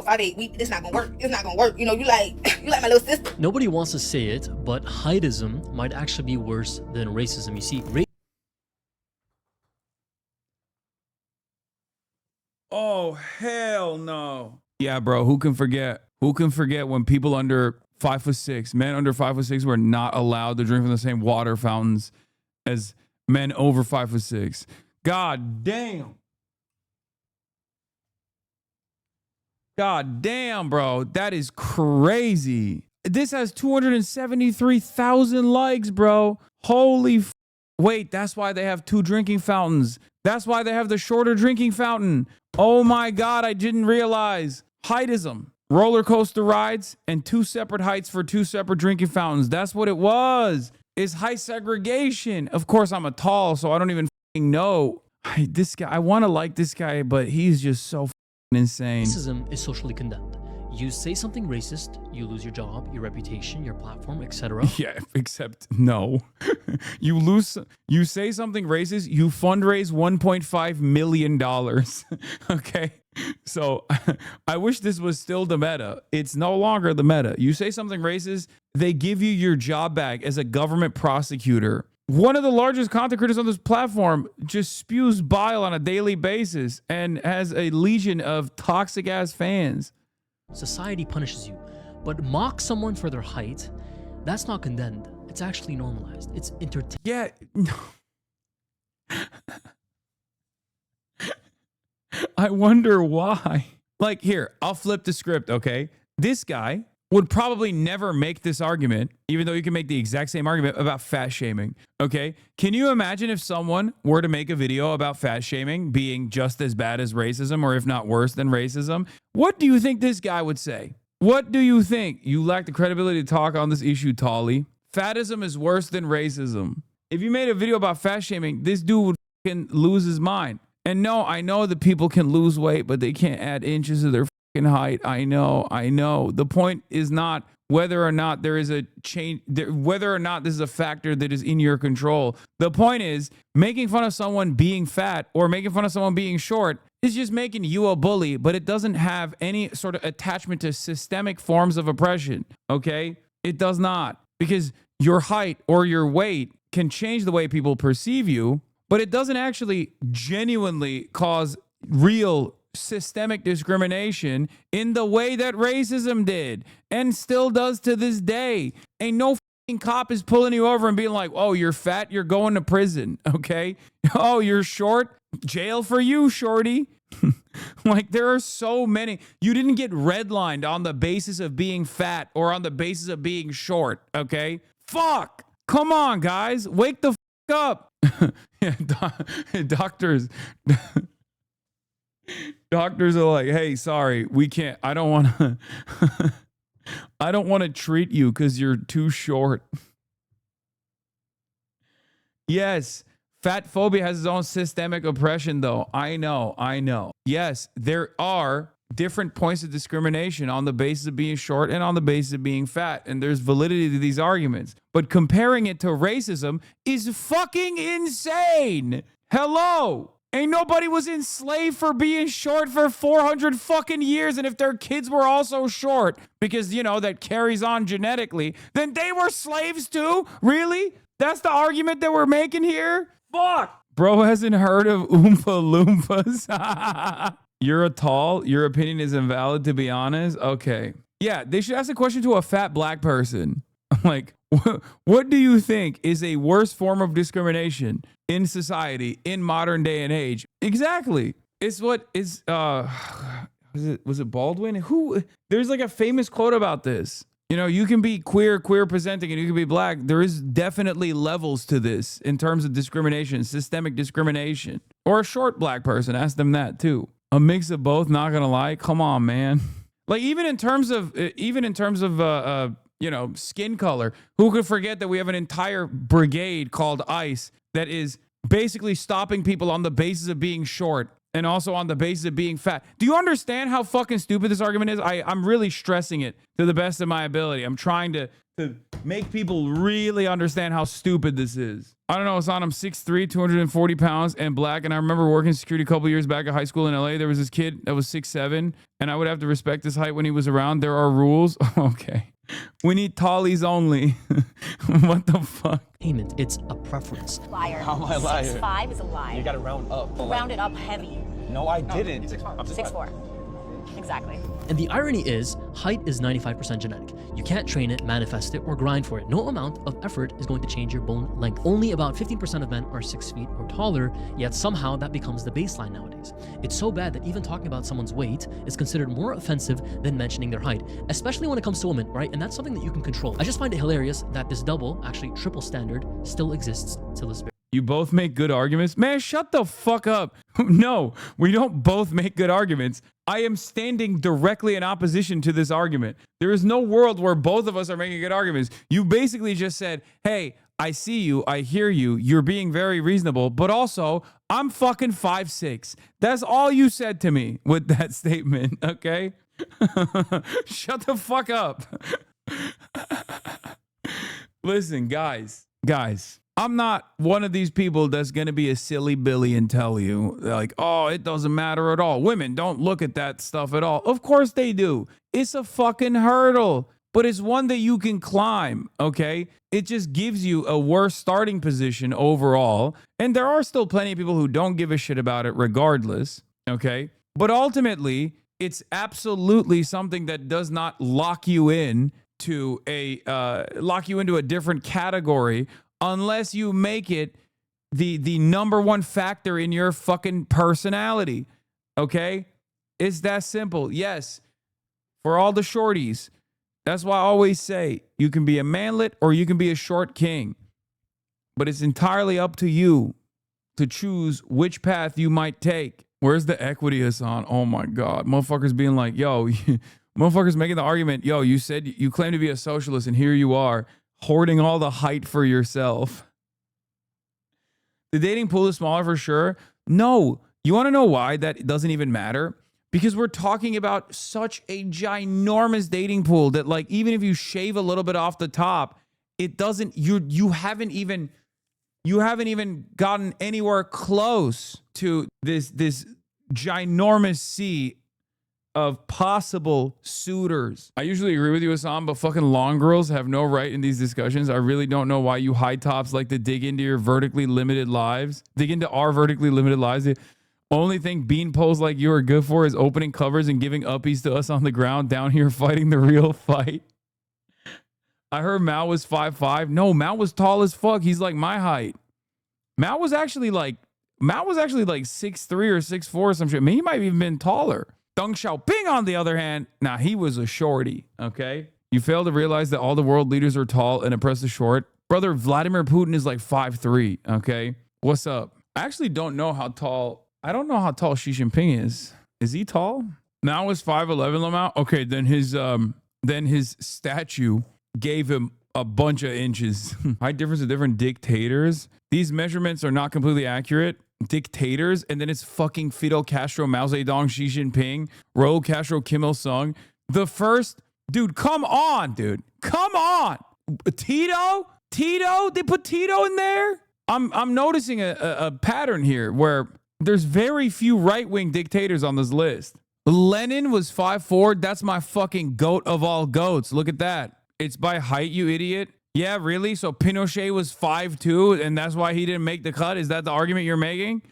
5'8", it's not gonna work. It's not gonna work. You know, you like you like my little sister. Nobody wants to say it, but heightism might actually be worse than racism. You see, Oh, hell no. Yeah, bro, who can forget? Who can forget when people under 5'6", men under 5'6", were not allowed to drink from the same water fountains as men over 5'6"? God damn. God damn, bro. That is crazy. This has 273,000 likes, bro. Holy wait, that's why they have 2 drinking fountains. That's why they have the shorter drinking fountain. Oh my God, I didn't realize. Heightism. Roller coaster rides and 2 separate heights for 2 separate drinking fountains. That's what it was. It's height segregation. Of course, I'm a tall, so I don't even know. This guy, I want to like this guy, but he's just so insane. racism is socially condemned. You say something racist, you lose your job, your reputation, your platform, etc. Yeah, except no. You say something racist, you fundraise $1.5 million. Okay? So I wish this was still the meta. It's no longer the meta. You say something racist, they give you your job back as a government prosecutor. One of the largest content creators on this platform just spews bile on a daily basis and has a legion of toxic ass fans. Society punishes you, but mock someone for their height, that's not condemned. It's actually normalized. It's entertained. Yeah. No. I wonder why. Like, here, I'll flip the script, okay? This guy would probably never make this argument, even though you can make the exact same argument about fat shaming, okay? Can you imagine if someone were to make a video about fat shaming being just as bad as racism, or if not worse than racism? What do you think this guy would say? What do you think? You lack the credibility to talk on this issue, Tolly. Fatism is worse than racism. If you made a video about fat shaming, this dude would fucking lose his mind. And no, I know that people can lose weight, but they can't add inches to their fucking height. I know. The point is not whether or not there is a change, whether or not this is a factor that is in your control. The point is making fun of someone being fat or making fun of someone being short is just making you a bully, but it doesn't have any sort of attachment to systemic forms of oppression, okay? It does not, because your height or your weight can change the way people perceive you, but it doesn't actually genuinely cause real systemic discrimination in the way that racism did and still does to this day. Ain't no fucking cop is pulling you over and being like, oh, you're fat, you're going to prison, okay? Oh, you're short, jail for you, shorty. Like, there are so many. You didn't get redlined on the basis of being fat or on the basis of being short, okay? Fuck! Come on, guys. Wake the fuck up. Yeah, doctors... Doctors are like, hey, sorry, we can't, I don't want to, I don't want to treat you because you're too short. Yes, fat phobia has its own systemic oppression, though. I know. Yes, there are different points of discrimination on the basis of being short and on the basis of being fat, and there's validity to these arguments. But comparing it to racism is fucking insane. Hello. Ain't nobody was enslaved for being short for 400 fucking years. And if their kids were also short, because, you know, that carries on genetically, then they were slaves too? Really? That's the argument that we're making here? Fuck. Bro hasn't heard of Oompa Loompas. You're a tall. Your opinion is invalid, to be honest. Okay. Yeah, they should ask a question to a fat black person. Like, what do you think is a worse form of discrimination in society in modern day and age? Exactly. It's what is was it Baldwin? Who, there's like a famous quote about this. You know, you can be queer presenting and you can be black. There is definitely levels to this in terms of discrimination, systemic discrimination. Or a short black person, ask them that too. A mix of both, not gonna lie. Come on, man. Like, even in terms of you know, skin color. Who could forget that we have an entire brigade called ICE that is basically stopping people on the basis of being short and also on the basis of being fat. Do you understand how fucking stupid this argument is? I'm really stressing it to the best of my ability. I'm trying to make people really understand how stupid this is. I don't know, Hassan, I'm 6'3", 240 pounds and black. And I remember working security a couple years back at high school in LA. There was this kid that was 6'7", and I would have to respect his height when he was around. There are rules. Okay. We need tallies only. What the fuck? Payment, it's a preference. Liar. How am I a liar? 6'5" is a lie. You gotta round up. Round it up heavy. No, I didn't. 6'4". Exactly. And the irony is, height is 95% genetic. You can't train it, manifest it, or grind for it. No amount of effort is going to change your bone length. Only about 15% of men are 6 feet or taller, yet somehow that becomes the baseline nowadays. It's so bad that even talking about someone's weight is considered more offensive than mentioning their height, especially when it comes to women, right? And that's something that you can control. I just find it hilarious that this double, actually triple standard, still exists till this very. You both make good arguments? Man, shut the fuck up. No, we don't both make good arguments. I am standing directly in opposition to this argument. There is no world where both of us are making good arguments. You basically just said, hey, I see you, I hear you, you're being very reasonable, but also, I'm fucking 5'6". That's all you said to me with that statement, okay? Shut the fuck up. Listen, guys. I'm not one of these people that's going to be a silly Billy and tell you, like, oh, it doesn't matter at all. Women don't look at that stuff at all. Of course they do. It's a fucking hurdle, but it's one that you can climb, okay? It just gives you a worse starting position overall. And there are still plenty of people who don't give a shit about it regardless, okay? But ultimately, it's absolutely something that does not lock you in to lock you into a different category unless you make it the number one factor in your fucking personality, okay? It's that simple. Yes, for all the shorties, that's why I always say you can be a manlet or you can be a short king, but it's entirely up to you to choose which path you might take. Where's the equity, Hassan? Oh my God. Motherfuckers being like, yo, motherfuckers making the argument, yo, you said you claim to be a socialist and here you are hoarding all the height for yourself. The dating pool is smaller for sure. No, you want to know why that doesn't even matter? Because we're talking about such a ginormous dating pool that, like, even if you shave a little bit off the top, it doesn't, you haven't even gotten anywhere close to this ginormous sea of possible suitors. I usually agree with you, Hassan, but fucking long girls have no right in these discussions. I really don't know why you high tops like to dig into your vertically limited lives. Dig into our vertically limited lives. The only thing beanpoles like you are good for is opening covers and giving uppies to us on the ground down here fighting the real fight. I heard Mao was 5'5". No, Mao was tall as fuck. He's like my height. Mao was actually like 6'3" or 6'4" or some shit. I mean, he might have even been taller. Deng Xiaoping, on the other hand, he was a shorty, okay? You fail to realize that all the world leaders are tall and oppressed is short. Brother, Vladimir Putin is like 5'3", okay? What's up? I actually don't know how tall, I don't know how tall Xi Jinping is. Is he tall? Now is 5'11", Lamau? Okay, then his statue gave him a bunch of inches. Height difference of different dictators. These measurements are not completely accurate. Dictators, and then it's fucking Fidel Castro, Mao Zedong, Xi Jinping, Raul Castro, Kim Il-sung. The first, dude, come on, dude. Come on. Tito? They put Tito in there? I'm noticing a pattern here where there's very few right-wing dictators on this list. Lenin was 5'4". That's my fucking goat of all goats. Look at that. It's by height, you idiot. Yeah, really? So Pinochet was 5'2", and that's why he didn't make the cut? Is that the argument you're making?